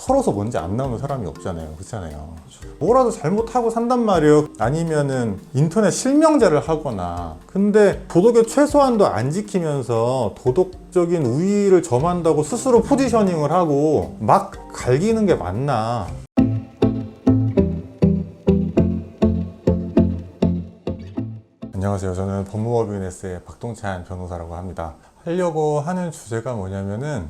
털어서 먼지 안 나오는 사람이 없잖아요. 그렇잖아요. 뭐라도 잘못하고 산단 말이에요. 아니면은 인터넷 실명제를 하거나. 근데 도덕의 최소한도 안 지키면서 도덕적인 우위를 점한다고 스스로 포지셔닝을 하고 막 갈기는 게 맞나? 안녕하세요. 저는 법무법인에스의 박동찬 변호사라고 합니다. 하려고 하는 주제가 뭐냐면은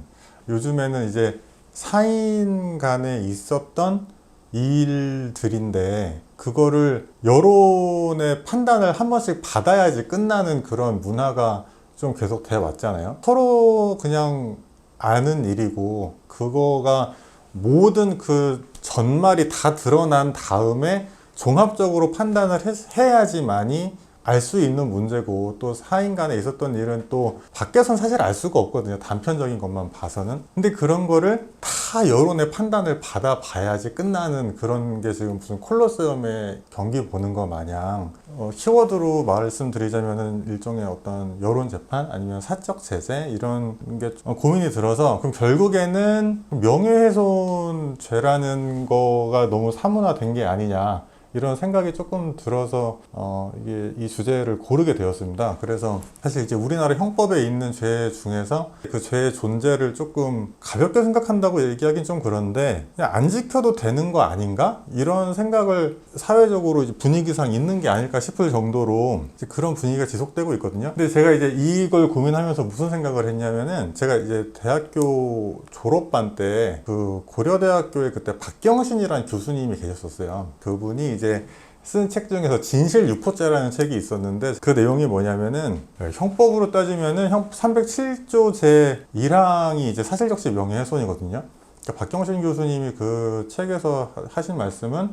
요즘에는 이제 사인 간에 있었던 일들인데 그거를 여론의 판단을 한 번씩 받아야지 끝나는 그런 문화가 좀 계속 돼 왔잖아요. 서로 그냥 아는 일이고 그거가 모든 그 전말이 다 드러난 다음에 종합적으로 판단을 해야지만이 알 수 있는 문제고, 또 사인 간에 있었던 일은 또 밖에선 사실 알 수가 없거든요. 단편적인 것만 봐서는. 근데 그런 거를 다 여론의 판단을 받아 봐야지 끝나는 그런 게 지금 무슨 콜로세움의 경기 보는 거 마냥 키워드로 말씀드리자면은 일종의 어떤 여론 재판 아니면 사적 제재 이런 게 고민이 들어서, 그럼 결국에는 명예훼손죄라는 거가 너무 사문화된 게 아니냐, 이런 생각이 조금 들어서 이게 이 주제를 고르게 되었습니다. 그래서 사실 이제 우리나라 형법에 있는 죄 중에서 그 죄의 존재를 조금 가볍게 생각한다고 얘기하긴 좀 그런데, 그냥 안 지켜도 되는 거 아닌가? 이런 생각을 사회적으로 이제 분위기상 있는 게 아닐까 싶을 정도로 이제 그런 분위기가 지속되고 있거든요. 근데 제가 이제 이걸 고민하면서 무슨 생각을 했냐면은, 제가 이제 대학교 졸업반 때 그 고려대학교에 그때 박경신이라는 교수님이 계셨었어요. 그분이 이제 쓴 책 중에서 진실유포죄라는 책이 있었는데, 그 내용이 뭐냐면은 형법으로 따지면은 307조 제 1항이 이제 사실적시 명예훼손이거든요. 그러니까 박경신 교수님이 그 책에서 하신 말씀은,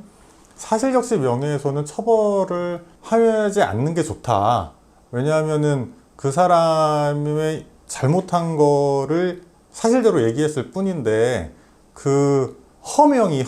사실적시 명예훼손은 처벌을 하지 않는 게 좋다. 왜냐하면은 그 사람의 잘못한 거를 사실대로 얘기했을 뿐인데 그 허명이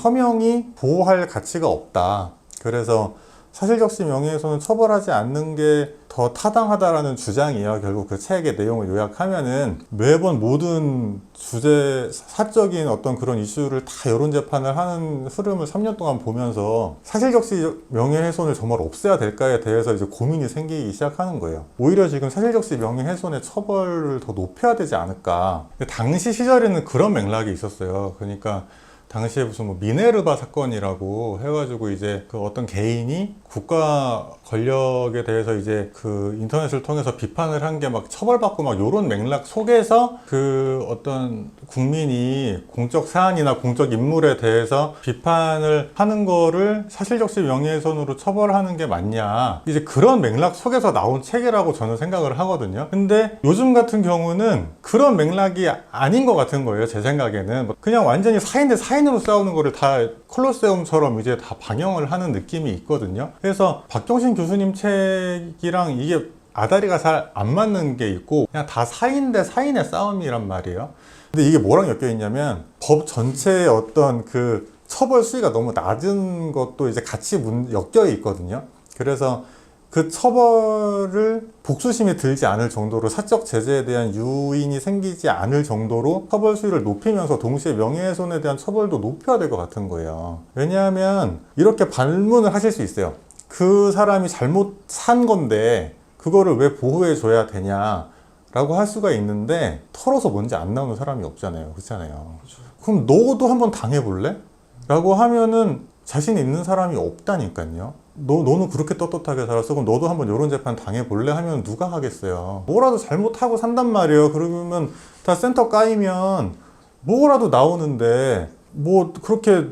보호할 가치가 없다. 그래서 사실적시 명예훼손은 처벌하지 않는 게 더 타당하다라는 주장이에요. 결국 그 책의 내용을 요약하면은, 매번 모든 주제, 사적인 어떤 그런 이슈를 다 여론재판을 하는 흐름을 3년 동안 보면서 사실적시 명예훼손을 정말 없애야 될까에 대해서 이제 고민이 생기기 시작하는 거예요. 오히려 지금 사실적시 명예훼손의 처벌을 더 높여야 되지 않을까. 당시 시절에는 그런 맥락이 있었어요. 그러니까 당시에 무슨 뭐 미네르바 사건이라고 해가지고 이제 그 어떤 개인이 국가 권력에 대해서 이제 그 인터넷을 통해서 비판을 한 게 막 처벌받고 막 요런 맥락 속에서 그 어떤 국민이 공적 사안이나 공적 인물에 대해서 비판을 하는 거를 사실적시 명예훼손으로 처벌하는 게 맞냐, 이제 그런 맥락 속에서 나온 책이라고 저는 생각을 하거든요. 근데 요즘 같은 경우는 그런 맥락이 아닌 것 같은 거예요. 제 생각에는 그냥 완전히 사인 대 사인으로 싸우는 거를 다 콜로세움처럼 이제 다 방영을 하는 느낌이 있거든요. 그래서 박경신 교수님 책이랑 이게 아다리가 잘 안 맞는 게 있고, 그냥 다 사인 대 사인의 싸움이란 말이에요. 근데 이게 뭐랑 엮여 있냐면, 법 전체의 어떤 그 처벌 수위가 너무 낮은 것도 이제 같이 엮여 있거든요. 그래서 그 처벌을 복수심이 들지 않을 정도로, 사적 제재에 대한 유인이 생기지 않을 정도로 처벌 수위를 높이면서 동시에 명예훼손에 대한 처벌도 높여야 될 것 같은 거예요. 왜냐하면 이렇게 반문을 하실 수 있어요. 그 사람이 잘못 산 건데 그거를 왜 보호해 줘야 되냐 라고 할 수가 있는데, 털어서 먼지 안 나오는 사람이 없잖아요. 그렇잖아요. 그럼 너도 한번 당해볼래? 라고 하면은 자신 있는 사람이 없다니까요. 너는 그렇게 떳떳하게 살았어? 그럼 너도 한번 이런 재판 당해볼래? 하면 누가 하겠어요. 뭐라도 잘못하고 산단 말이에요. 그러면 다 센터 까이면 뭐라도 나오는데, 뭐 그렇게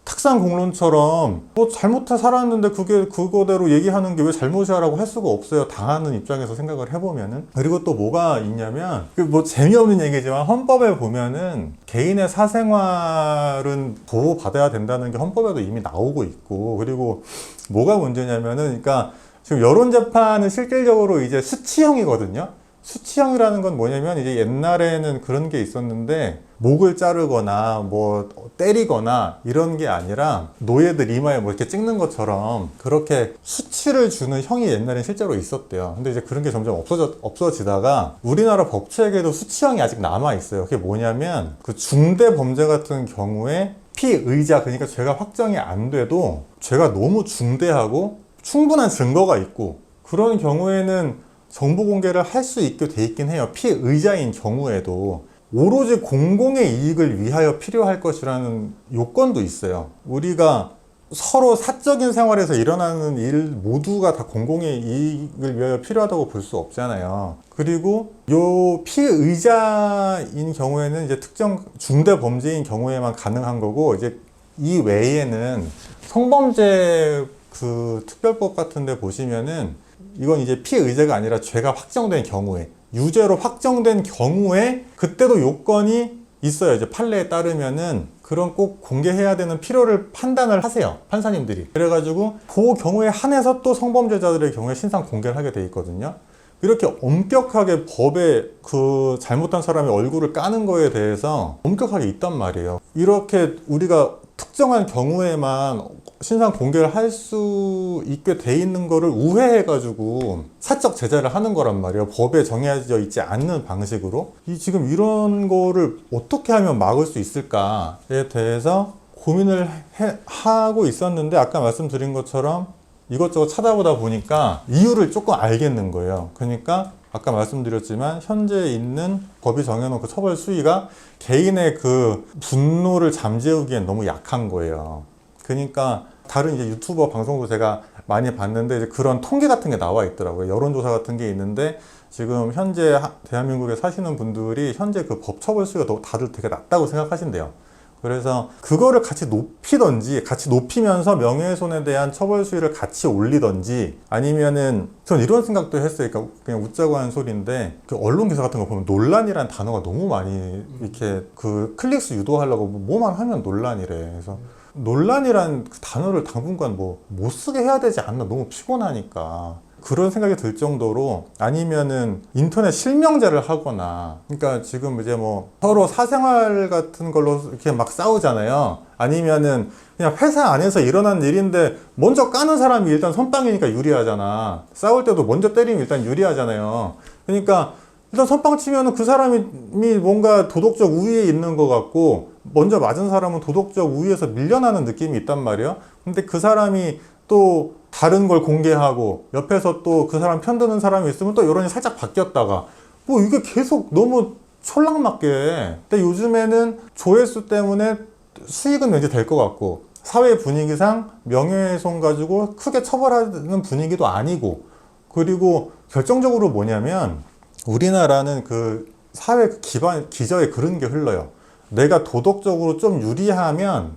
탁상 공론처럼 뭐 잘못해 살았는데 그게 그거대로 얘기하는 게 왜 잘못이야라고 할 수가 없어요. 당하는 입장에서 생각을 해보면은. 그리고 또 뭐가 있냐면, 뭐 재미없는 얘기지만 헌법에 보면은 개인의 사생활은 보호받아야 된다는 게 헌법에도 이미 나오고 있고, 그리고 뭐가 문제냐면은, 그러니까 지금 여론재판은 실질적으로 이제 수치형이거든요. 수치형이라는 건 뭐냐면, 이제 옛날에는 그런 게 있었는데 목을 자르거나 뭐 때리거나 이런 게 아니라 노예들 이마에 뭐 이렇게 찍는 것처럼 그렇게 수치를 주는 형이 옛날에 실제로 있었대요. 근데 이제 그런 게 점점 없어지다가 우리나라 법책에도 수치형이 아직 남아 있어요. 그게 뭐냐면, 그 중대 범죄 같은 경우에 피의자, 그러니까 죄가 확정이 안 돼도 죄가 너무 중대하고 충분한 증거가 있고 그런 경우에는 정보 공개를 할 수 있게 돼 있긴 해요. 피의자인 경우에도 오로지 공공의 이익을 위하여 필요할 것이라는 요건도 있어요. 우리가 서로 사적인 생활에서 일어나는 일 모두가 다 공공의 이익을 위하여 필요하다고 볼 수 없잖아요. 그리고 요 피의자인 경우에는 이제 특정 중대 범죄인 경우에만 가능한 거고, 이제 이 외에는 성범죄 그 특별법 같은 데 보시면은 이건 이제 피의자가 아니라 죄가 확정된 경우에, 유죄로 확정된 경우에 그때도 요건이 있어요. 이제 판례에 따르면은 그런 꼭 공개해야 되는 필요를 판단을 하세요, 판사님들이. 그래가지고 그 경우에 한해서 또 성범죄자들의 경우에 신상 공개를 하게 돼 있거든요. 이렇게 엄격하게 법에 그 잘못한 사람의 얼굴을 까는 거에 대해서 엄격하게 있단 말이에요. 이렇게 우리가 특정한 경우에만 신상 공개를 할 수 있게 돼 있는 거를 우회해가지고 사적 제재를 하는 거란 말이에요. 법에 정해져 있지 않는 방식으로. 지금 이런 거를 어떻게 하면 막을 수 있을까에 대해서 고민을 하고 있었는데, 아까 말씀드린 것처럼 이것저것 찾아보다 보니까 이유를 조금 알겠는 거예요. 그러니까 아까 말씀드렸지만 현재 있는 법이 정해놓은 그 처벌 수위가 개인의 그 분노를 잠재우기엔 너무 약한 거예요. 그러니까 다른 이제 유튜버 방송도 제가 많이 봤는데 이제 그런 통계 같은 게 나와 있더라고요. 여론조사 같은 게 있는데 지금 현재 대한민국에 사시는 분들이 현재 그 법 처벌 수위가 다들 되게 낮다고 생각하신대요. 그래서 그거를 같이 높이던지, 같이 높이면서 명예훼손에 대한 처벌 수위를 같이 올리던지, 아니면은 전 이런 생각도 했어요. 그러니까 그냥 웃자고 하는 소리인데, 그 언론 기사 같은 거 보면 논란이란 단어가 너무 많이 이렇게 그 클릭수 유도하려고 뭐만 하면 논란이래. 그래서 논란이란 그 단어를 당분간 못 쓰게 해야 되지 않나, 너무 피곤하니까. 그런 생각이 들 정도로, 아니면은 인터넷 실명제를 하거나, 그러니까 지금 이제 뭐 서로 사생활 같은 걸로 이렇게 막 싸우잖아요. 아니면은 그냥 회사 안에서 일어난 일인데 먼저 까는 사람이 일단 선빵이니까 유리하잖아. 싸울 때도 먼저 때리면 일단 유리하잖아요. 그러니까 일단 선빵 치면은 그 사람이 뭔가 도덕적 우위에 있는 것 같고, 먼저 맞은 사람은 도덕적 우위에서 밀려나는 느낌이 있단 말이에요. 근데 그 사람이 또 다른 걸 공개하고 옆에서 또 그 사람 편드는 사람이 있으면 또 여론이 살짝 바뀌었다가 뭐 이게 계속 너무 촐랑맞게. 근데 요즘에는 조회수 때문에 수익은 왠지 될 것 같고, 사회 분위기상 명예훼손 가지고 크게 처벌하는 분위기도 아니고, 그리고 결정적으로 뭐냐면 우리나라는 그 사회 기저에 그런 게 흘러요. 내가 도덕적으로 좀 유리하면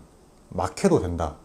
막 해도 된다,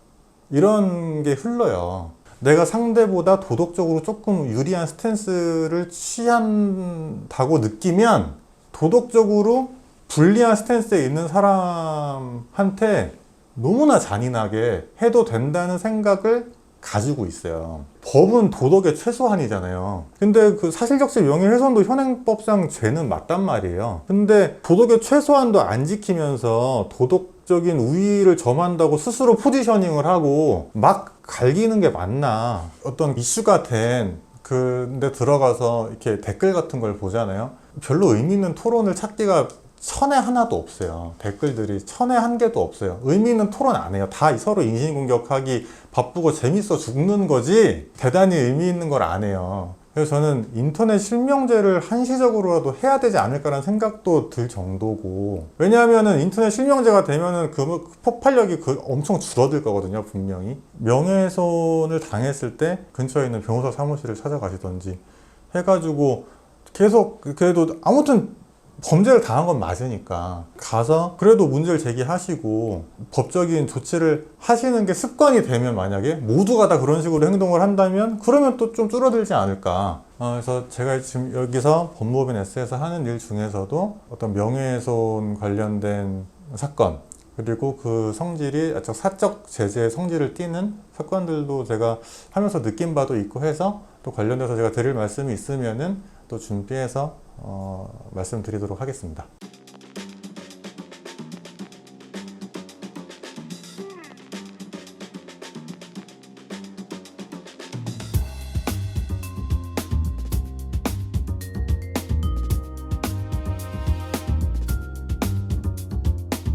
이런 게 흘러요. 내가 상대보다 도덕적으로 조금 유리한 스탠스를 취한다고 느끼면 도덕적으로 불리한 스탠스에 있는 사람한테 너무나 잔인하게 해도 된다는 생각을 가지고 있어요. 법은 도덕의 최소한이잖아요. 근데 그 사실적시 명예훼손도 현행법상 죄는 맞단 말이에요. 근데 도덕의 최소한도 안 지키면서 도덕적인 우위를 점한다고 스스로 포지셔닝을 하고 막 갈기는 게 맞나? 어떤 이슈가 된 근데 들어가서 이렇게 댓글 같은 걸 보잖아요. 별로 의미 있는 토론을 찾기가 천에 하나도 없어요. 댓글들이 천에 한 개도 없어요. 의미 있는 토론 안 해요. 다 서로 인신공격하기 바쁘고 재밌어 죽는 거지 대단히 의미 있는 걸 안 해요. 그래서 저는 인터넷 실명제를 한시적으로라도 해야 되지 않을까라는 생각도 들 정도고, 왜냐하면은 인터넷 실명제가 되면은 그 폭발력이 엄청 줄어들 거거든요, 분명히. 명예훼손을 당했을 때 근처에 있는 변호사 사무실을 찾아가시던지 해가지고 계속, 그래도 아무튼 범죄를 당한 건 맞으니까 가서 그래도 문제를 제기하시고 법적인 조치를 하시는 게 습관이 되면, 만약에 모두가 다 그런 식으로 행동을 한다면 그러면 또 좀 줄어들지 않을까. 그래서 제가 지금 여기서 법무법인 S에서 하는 일 중에서도 어떤 명예훼손 관련된 사건, 그리고 그 성질이 사적 제재의 성질을 띠는 사건들도 제가 하면서 느낀 바도 있고 해서, 또 관련돼서 제가 드릴 말씀이 있으면은 또 준비해서 말씀드리도록 하겠습니다.